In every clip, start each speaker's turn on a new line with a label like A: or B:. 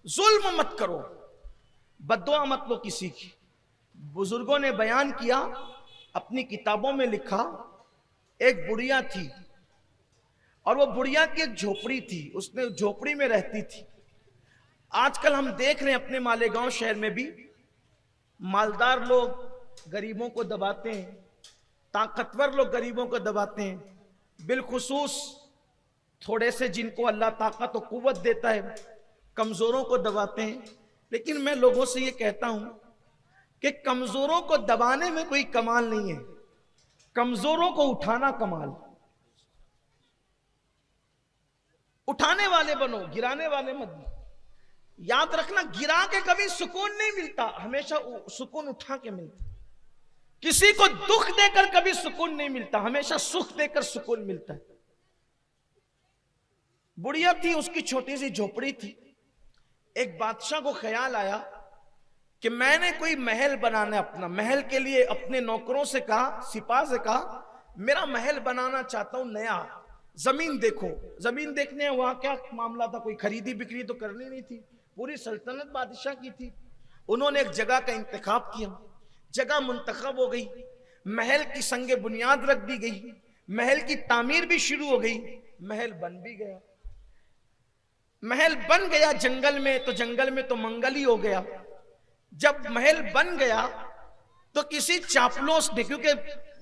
A: जुल्म मत करो, बद्दुआ मत लो किसी की। बुजुर्गों ने बयान किया, अपनी किताबों में लिखा, एक बुढ़िया थी और वो बुढ़िया की एक झोपड़ी थी, उसने झोपड़ी में रहती थी। आजकल हम देख रहे हैं अपने मालेगांव शहर में भी मालदार लोग गरीबों को दबाते हैं, ताकतवर लोग गरीबों को दबाते हैं, बिलखुसूस थोड़े से जिनको अल्लाह ताकत और कुव्वत देता है कमजोरों को दबाते हैं। लेकिन मैं लोगों से ये कहता हूं कि कमजोरों को दबाने में कोई कमाल नहीं है, कमजोरों को उठाना कमाल। उठाने वाले बनो, गिराने वाले मत बनो। याद रखना, गिरा के कभी सुकून नहीं मिलता, हमेशा सुकून उठा के मिलता। किसी को दुख देकर कभी सुकून नहीं मिलता, हमेशा सुख देकर सुकून मिलता है। बुढ़िया थी, उसकी छोटी सी झोपड़ी थी। एक बादशाह को ख्याल आया कि मैंने कोई महल बनाना है अपना। महल के लिए अपने नौकरों से कहा, सिपाह से कहा, मेरा महल बनाना चाहता हूं नया। जमीन देखो। जमीन देखने वहां क्या मामला था, कोई खरीदी बिक्री तो करनी नहीं थी, पूरी सल्तनत बादशाह की थी। उन्होंने एक जगह का इंतखाब किया, जगह मुंतखब हो गई, महल की संगे बुनियाद रख दी गई, महल की तामीर भी शुरू हो गई, महल बन भी गया। महल बन गया जंगल में, तो जंगल में तो मंगल ही हो गया। जब महल बन गया तो किसी चापलूस ने, क्योंकि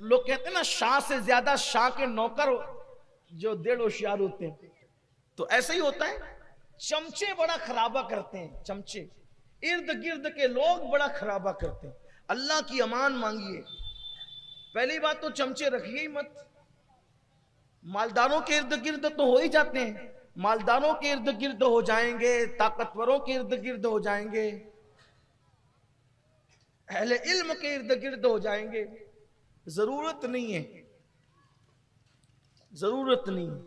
A: लोग कहते हैं ना शाह से ज्यादा शाह के नौकर जो डेढ़ होशियार होते हैं, तो ऐसे ही होता है। चमचे बड़ा खराबा करते हैं, चमचे इर्द गिर्द के लोग बड़ा खराबा करते हैं। अल्लाह की अमान मांगिए। पहली बात तो चमचे रखिए ही मत। मालदारों के इर्द गिर्द तो हो ही जाते हैं, मालदारों के इर्द गिर्द हो जाएंगे, ताकतवरों के इर्द गिर्द हो जाएंगे, अहले इल्म के इर्द गिर्द हो जाएंगे। जरूरत नहीं है, जरूरत नहीं है।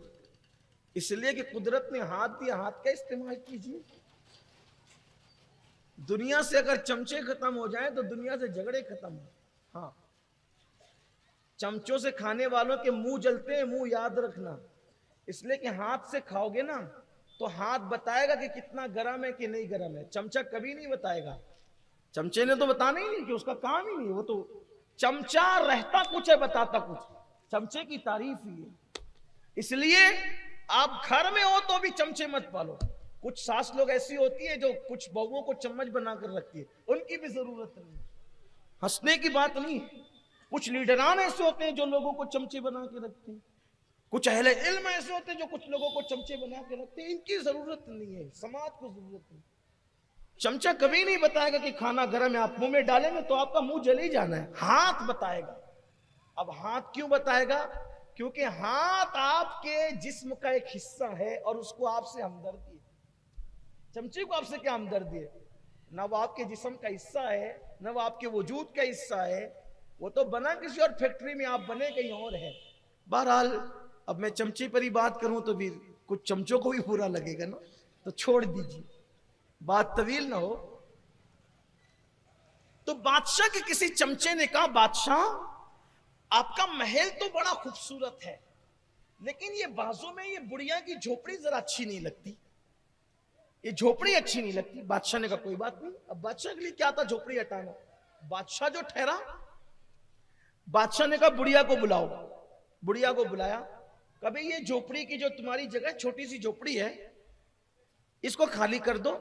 A: इसलिए कि कुदरत ने हाथ दिया, हाथ का इस्तेमाल कीजिए। दुनिया से अगर चमचे खत्म हो जाएं तो दुनिया से झगड़े खत्म हो। हाँ, चमचों से खाने वालों के मुंह जलते हैं, मुंह याद रखना। इसलिए कि हाथ से खाओगे ना तो हाथ बताएगा कि कितना गरम है कि नहीं गरम है, चमचा कभी नहीं बताएगा। चमचे ने तो बताना ही नहीं, कि उसका काम ही नहीं। वो तो चमचा रहता कुछ है, बताता कुछ। चमचे की तारीफ ही है। इसलिए आप घर में हो तो भी चमचे मत पालो। कुछ सास लोग ऐसी होती है जो कुछ बहुओं को चम्मच बनाकर रखती है, उनकी भी जरूरत नहीं, हंसने की बात नहीं है। कुछ लीडरान ऐसे होते हैं जो लोगों को चमचे बना के रखते हैं, कुछ अहले इल्म ऐसे होते हैं जो कुछ लोगों को चमचे बना के रखते हैं। इनकी जरूरत नहीं है, समाज को जरूरत नहीं। चमचा कभी नहीं बताएगा कि खाना गर्म है, आप मुंह में डालेंगे तो आपका मुंह जल ही जाना है। हाथ बताएगा। अब हाथ क्यों बताएगा? क्योंकि हाथ आपके जिस्म का एक हिस्सा है और उसको आपसे हमदर्दी है। चमचे को आपसे क्या हमदर्दी है? ना वो आपके जिस्म का हिस्सा है, ना वो आपके वजूद का हिस्सा है। वो तो बना किसी और फैक्ट्री में, आप बने कहीं और है। बहरहाल अब मैं चमचे पर ही बात करूं तो भी कुछ चमचों को भी बुरा लगेगा ना, तो छोड़ दीजिए, बात तवील ना हो। तो बादशाह के किसी चमचे ने कहा, बादशाह आपका महल तो बड़ा खूबसूरत है, लेकिन ये बाजू में ये बुढ़िया की झोपड़ी जरा अच्छी नहीं लगती, ये झोपड़ी अच्छी नहीं लगती। बादशाह ने कहा कोई बात नहीं। अब बादशाह के लिए क्या था झोपड़ी हटाना। बादशाह जो ठहरा, बादशाह ने कहा बुढ़िया को बुलाओ। बुढ़िया को बुलाया। कभी ये झोपड़ी की जो तुम्हारी जगह छोटी सी झोपड़ी है, इसको खाली कर दो,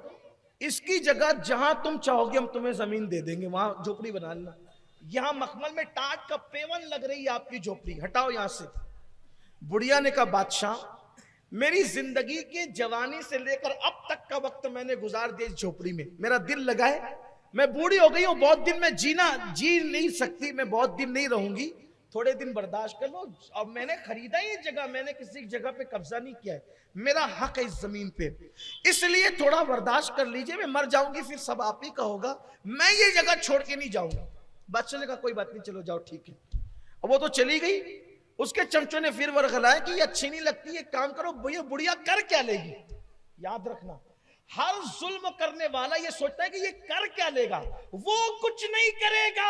A: इसकी जगह जहां तुम चाहोगे हम तुम्हें जमीन दे देंगे, वहां झोपड़ी बना लेना। यहां मखमल में टाट का पेवन लग रही है आपकी झोपड़ी, हटाओ यहां से। बुढ़िया ने कहा बादशाह मेरी जिंदगी के जवानी से लेकर अब तक का वक्त मैंने गुजार दिया इस झोपड़ी में, मेरा दिल लगा है, मैं बूढ़ी हो गई हूं, बहुत दिन में जी नहीं सकती, मैं बहुत दिन नहीं रहूंगी, थोड़े दिन बर्दाश्त कर लो। अब मैंने खरीदा ये जगह, मैंने किसी जगह पे कब्जा नहीं किया है, मेरा हक है इस जमीन पे, इसलिए थोड़ा बर्दाश्त कर लीजिए, मैं मर जाऊंगी फिर सब आप ही का होगा, मैं ये जगह छोड़ के नहीं जाऊंगा। बादशाह ने कहा कोई बात नहीं, चलो जाओ ठीक है। अब वो तो चली गई। उसके चमचों ने फिर वर्गलाया कि ये अच्छी नहीं लगती, ये काम करो, ये बुढ़िया कर क्या लेगी। याद रखना, हर जुल्म करने वाला ये सोचता है कि ये कर क्या लेगा, वो कुछ नहीं करेगा,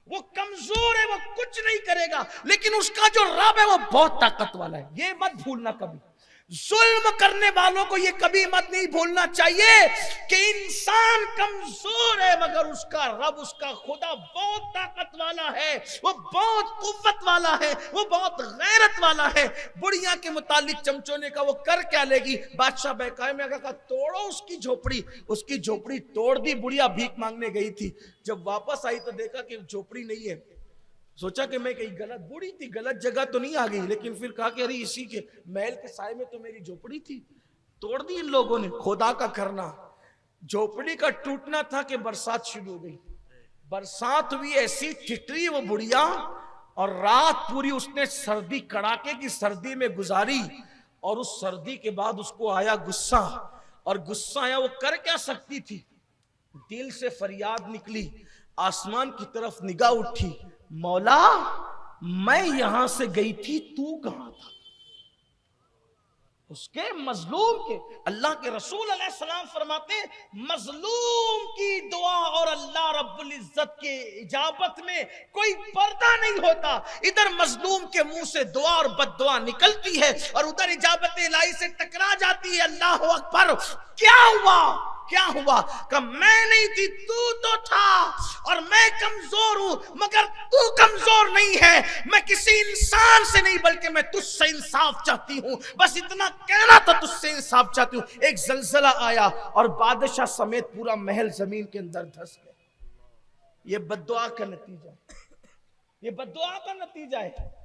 A: वो कमजोर है, वो कुछ नहीं करेगा, लेकिन उसका जो रब है वो बहुत ताकत वाला है, ये मत भूलना कभी। जुल्म करने वालों को ये कभी मत नहीं भूलना चाहिए कि इंसान कमजोर है, मगर उसका रब, उसका खुदा बहुत ताकत वाला है, वो बहुत कुव्वत वाला है, वो बहुत गैरत वाला है। बुढ़िया के मुतालिक चमचोने का वो कर क्या लेगी? बादशाह बहकाए में कहा तोड़ो उसकी झोपड़ी। उसकी झोपड़ी तोड़ दी। बुढ़िया भीख मांगने गई थी, जब वापस आई तो देखा कि झोपड़ी नहीं है। सोचा कि मैं कहीं गलत, बूढ़ी थी, गलत जगह तो नहीं आ गई, लेकिन फिर कहा कि अरे इसी के महल के साए में तो मेरी झोपड़ी थी। तोड़ दी इन लोगों ने। खुदा का करना, झोपड़ी का टूटना था कि बरसात शुरू हो गई। बरसात हुई, ऐसी ठिठरी वो बुढ़िया, और रात पूरी उसने सर्दी, कड़ाके की सर्दी में गुजारी। और उस सर्दी के बाद उसको आया गुस्सा, और गुस्सा आया, वो कर क्या सकती थी? दिल से फरियाद निकली, आसमान की तरफ निगाह उठी, मौला मैं यहां से गई थी, तू कहां था? उसके मजलूम के, अल्लाह के रसूल अलैहिस्सलाम फरमाते हैं, मजलूम की दुआ और अल्लाह रब्बुल इज्जत की इजाबत में कोई पर्दा नहीं होता। इधर मजलूम के मुंह से दुआ और बद्दुआ निकलती है, और उधर इजाबत इलाही से टकरा जाती है। अल्लाह अकबर। क्या हुआ? क्या हुआ? कि मैं नहीं थी, तू तो था, और मैं कमजोर हूं, मगर तू कमजोर नहीं है। मैं किसी इंसान से नहीं, बल्कि मैं तुझसे इंसाफ चाहती हूं। बस इतना कहना था, तुझसे इंसाफ चाहती हूं। एक जलजला आया और बादशाह समेत पूरा महल जमीन के अंदर धंस गया। ये बद्दुआ का नतीजा, ये बद्दुआ का नतीजा है।